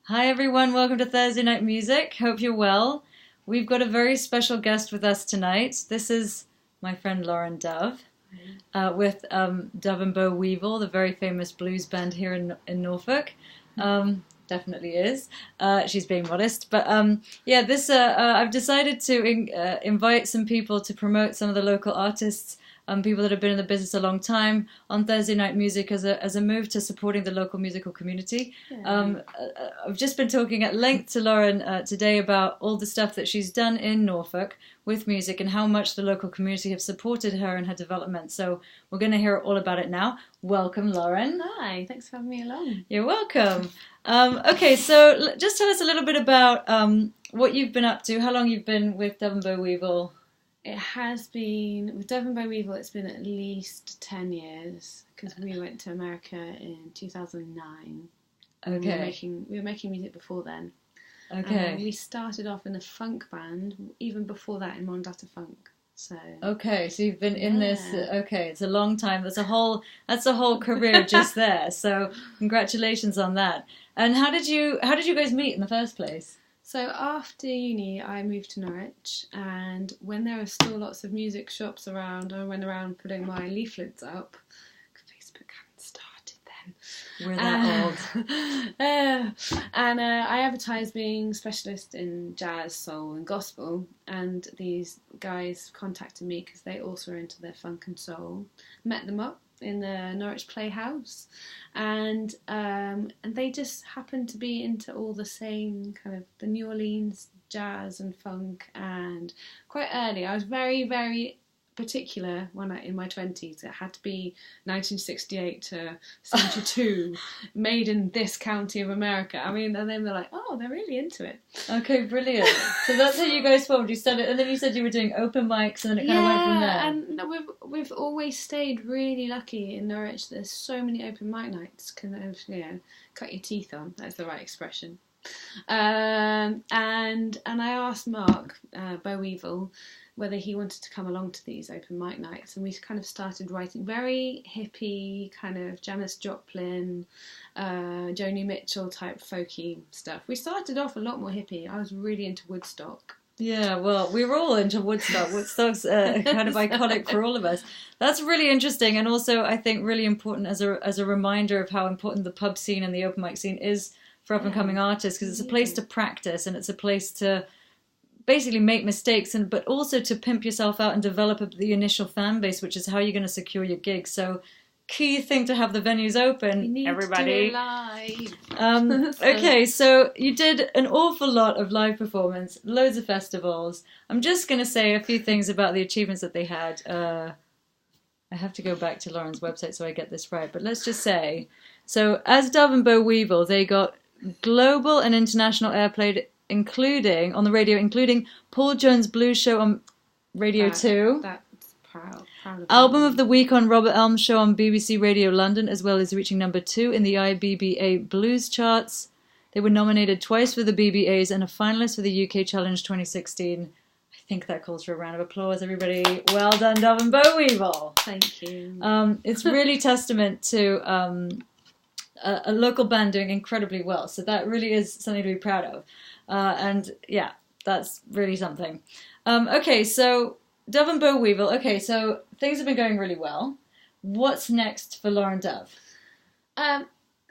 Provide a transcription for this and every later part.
Hi everyone, welcome to Thursday Night Music. Hope you're well. We've got a very special guest with us tonight. This is my friend Lauren Dove with Dove and Boweevil, the very famous blues band here in Norfolk. Definitely is. She's being modest. But I've decided to invite some people to promote some of the local artists, people that have been in the business a long time, on Thursday Night Music as a move to supporting the local musical community. Yeah. I've just been talking at length to Lauren today about all the stuff that she's done in Norfolk with music and how much the local community have supported her in her development. So we're going to hear all about it now. Welcome, Lauren. Hi, thanks for having me along. You're welcome. Okay, so just tell us a little bit about what you've been up to, how long you've been with Dove and Boweevil. It has been, with Dove and Boweevil, it's been at least 10 years, because we went to America in 2009. Okay. We were making music before then. Okay. We started off in a funk band, even before that in Mondata Funk. So. Okay, so you've been in this. Okay, it's a long time. That's a whole career just there. So congratulations on that. And how did you guys meet in the first place? So after uni, I moved to Norwich, and when there were still lots of music shops around, I went around putting my leaflets up. Facebook hadn't started then. We're that old. And I advertised being specialist in jazz, soul and gospel, and these guys contacted me because they also are into their funk and soul. Met them up in the Norwich Playhouse, and they just happened to be into all the same kind of the New Orleans jazz and funk. And quite early, I was very, very particular in my 20s. It had to be 1968 to 72, made in this county of America. I mean, and then they're like, oh, they're really into it. Okay, brilliant. So that's how you guys formed. You started, and then you said you were doing open mics, and then it kind of went from there. Yeah, and we've always stayed really lucky in Norwich. There's so many open mic nights, kind of, cut your teeth on. That's the right expression. And I asked Mark Boweevil whether he wanted to come along to these open mic nights, and we kind of started writing very hippie, kind of Janis Joplin, Joni Mitchell type folky stuff. We started off a lot more hippie. I was really into Woodstock. Yeah, well, we were all into Woodstock. Woodstock's kind of iconic for all of us. That's really interesting, and also I think really important as a reminder of how important the pub scene and the open mic scene is for up-and-coming artists, because it's a place to practice, and it's a place to basically make mistakes, but also to pimp yourself out and develop the initial fan base, which is how you're going to secure your gigs. So key thing to have the venues open, you need everybody. To do it live. Okay, so you did an awful lot of live performance, loads of festivals. I'm just going to say a few things about the achievements that they had. I have to go back to Lauren's website so I get this right, but let's just say, so as Dove and Boweevil, they got global and international airplay, including on the radio, including Paul Jones' Blues Show on Radio 2. That's proud Album of the Week on Robert Elm's show on BBC Radio London, as well as reaching number 2 in the IBBA Blues charts. They were nominated twice for the BBAs and a finalist for the UK Challenge 2016. I think that calls for a round of applause, everybody. Well done, Dove and Boweevil. Thank you. It's really testament to a local band doing incredibly well. So that really is something to be proud of. And yeah, that's really something. Okay, so Dove and Boweevil. Okay, so things have been going really well. What's next for Lauren Dove?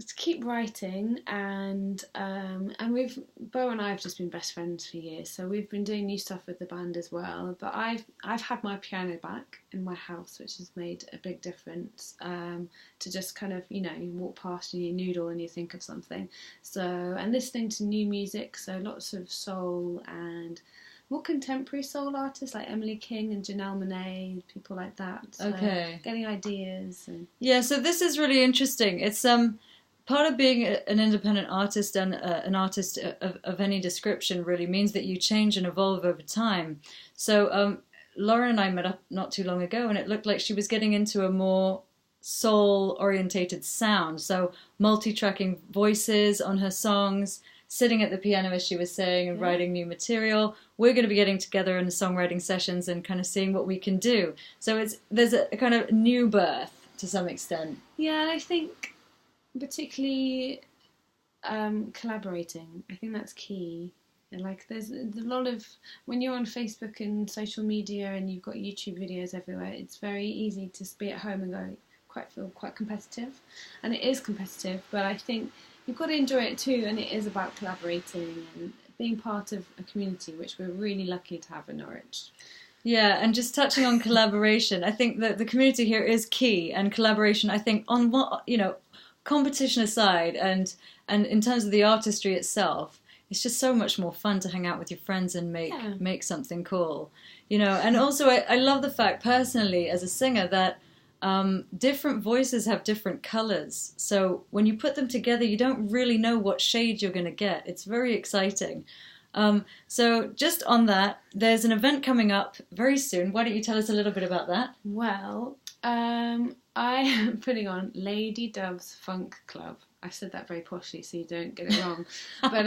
To keep writing, and Bo and I have just been best friends for years, so we've been doing new stuff with the band as well. But I've had my piano back in my house, which has made a big difference. To just kind of, you walk past and you noodle and you think of something. So, and listening to new music, so lots of soul and more contemporary soul artists like Emily King and Janelle Monáe, people like that. So okay. Getting ideas. Yeah, so this is really interesting. It's part of being an independent artist and an artist of any description really means that you change and evolve over time. So Lauren and I met up not too long ago, and it looked like she was getting into a more soul-orientated sound. So multi-tracking voices on her songs, sitting at the piano, as she was saying, and writing new material. We're going to be getting together in songwriting sessions and kind of seeing what we can do. So there's a kind of new birth to some extent. Yeah, and I think particularly Collaborating. I think that's key. And like, there's a lot of, when you're on Facebook and social media and you've got YouTube videos everywhere, it's very easy to be at home and feel quite competitive, and it is competitive. But I think you've got to enjoy it too, and it is about collaborating and being part of a community, which we're really lucky to have in Norwich. Yeah, and just touching on collaboration, I think that the community here is key, and collaboration, I think, on what, competition aside, and in terms of the artistry itself, it's just so much more fun to hang out with your friends and make something cool, And also, I love the fact, personally, as a singer, that different voices have different colours. So when you put them together, you don't really know what shade you're going to get. It's very exciting. So just on that, there's an event coming up very soon. Why don't you tell us a little bit about that? Well, I am putting on Lady Dove's Funk Club. I said that very poshly, so you don't get it wrong. But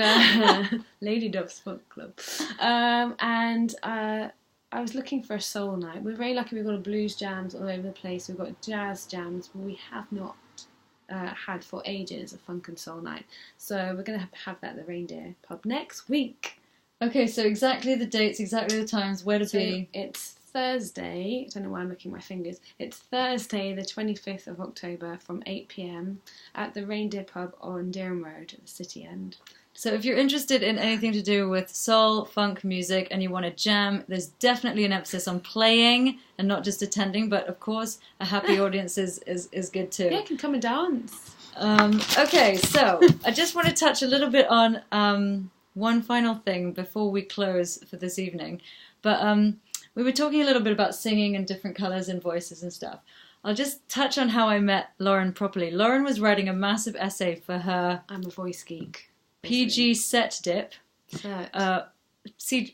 Lady Dove's Funk Club. And I was looking for a soul night. We're very lucky. We've got blues jams all over the place. We've got jazz jams, but we have not had for ages a funk and soul night. So we're going to have that at the Reindeer pub next week. Okay, so exactly the dates, exactly the times, where to be. It's Thursday, I don't know why I'm looking at my fingers. It's Thursday, the 25th of October from 8 p.m. at the Reindeer pub on Dereham Road at the city end. So if you're interested in anything to do with soul, funk music, and you want to jam, there's definitely an emphasis on playing and not just attending, but of course a happy audience is good too. Yeah, you can come and dance. Okay, so I just want to touch a little bit on one final thing before we close for this evening. But we were talking a little bit about singing and different colours and voices and stuff. I'll just touch on how I met Lauren properly. Lauren was writing a massive essay for her... I'm a voice geek. PG Cert Dip,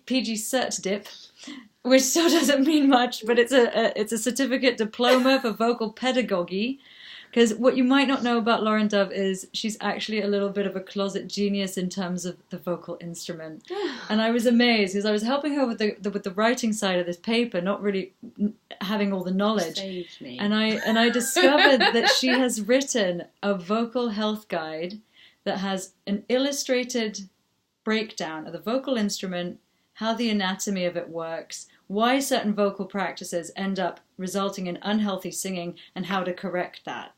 PG Cert Dip, which still doesn't mean much, but it's a certificate diploma for vocal pedagogy. Because what you might not know about Lauren Dove is she's actually a little bit of a closet genius in terms of the vocal instrument. And I was amazed because I was helping her with the writing side of this paper, not really having all the knowledge. Saved me. And I discovered that she has written a vocal health guide that has an illustrated breakdown of the vocal instrument, how the anatomy of it works, why certain vocal practices end up resulting in unhealthy singing, and how to correct that.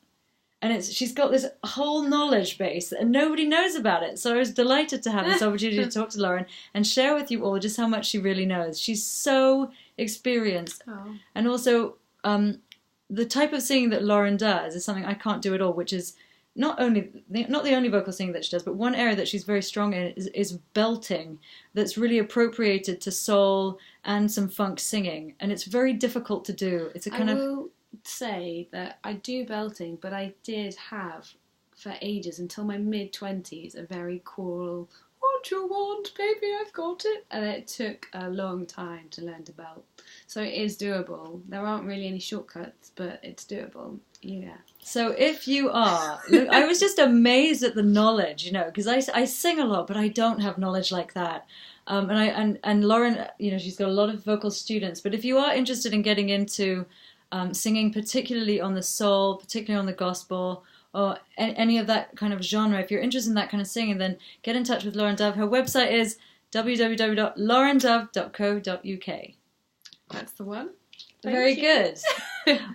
And she's got this whole knowledge base and nobody knows about it. So I was delighted to have this opportunity to talk to Lauren and share with you all just how much she really knows. She's so experienced. Oh. And also the type of singing that Lauren does is something I can't do at all, which is not the only vocal singing that she does, but one area that she's very strong in is belting, that's really appropriated to soul and some funk singing, and it's very difficult to do. It's a kind of... I will say that I do belting, but I did have for ages, until my mid-20s, a very choral, what you want, baby, I've got it, and it took a long time to learn to belt. So it is doable. There aren't really any shortcuts, but it's doable. Yeah. So if you are, look, I was just amazed at the knowledge, because I sing a lot, but I don't have knowledge like that. And Lauren, she's got a lot of vocal students. But if you are interested in getting into singing, particularly on the soul, particularly on the gospel, or any of that kind of genre, if you're interested in that kind of singing, then get in touch with Lauren Dove. Her website is www.laurendove.co.uk. That's the one. Very good.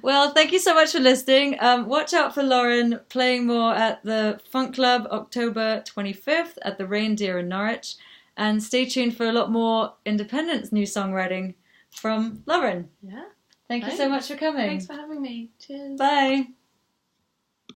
Well, thank you so much for listening. Watch out for Lauren playing more at the Funk Club October 25th at the Reindeer in Norwich. And stay tuned for a lot more independent new songwriting from Lauren. Yeah. Thank you so much for coming. Thanks for having me. Cheers. Bye.